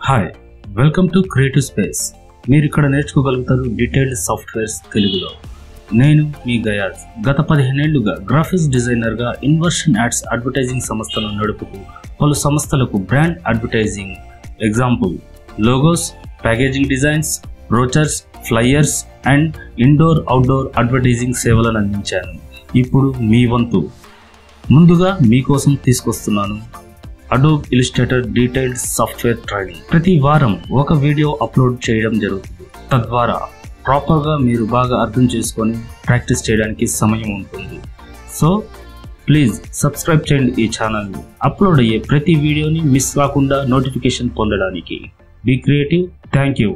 Hi welcome to Creativespace. మీరు ఇక్కడ నేర్చుకోగలుగుతారు detailed softwares తెలుగులో. నేను మీ గయాజ్. గత 15 ఏళ్లుగా గ్రాఫిక్స్ డిజైనర్గా ఇన్వర్షన్ యాడ్స్ అడ్వర్టైజింగ్ సంస్థలను నడుపుతూ పలు సంస్థలకు brand advertising, example logos, packaging designs, brochures, flyers and indoor outdoor advertising సేవలను అందించాను. ఇప్పుడు మీ వంతు. ముందుగా మీకోసం తీసుకొస్తున్నాను Adobe Illustrator detailed software training. ప్రతి వారం ఒక వీడియో అప్లోడ్ చేయడం జరుగుతుంది. తద్వారా ప్రాపర్గా మీరు బాగా అర్థం చేసుకొని ప్రాక్టీస్ చేయడానికి సమయం ఉంటుంది. సో ప్లీజ్ సబ్స్క్రైబ్ చేయండి ఈ ఛానల్ని. అప్లోడ్ అయ్యే ప్రతి వీడియోని మిస్ కాకుండా నోటిఫికేషన్ పొందడానికి. Be creative. Thank you.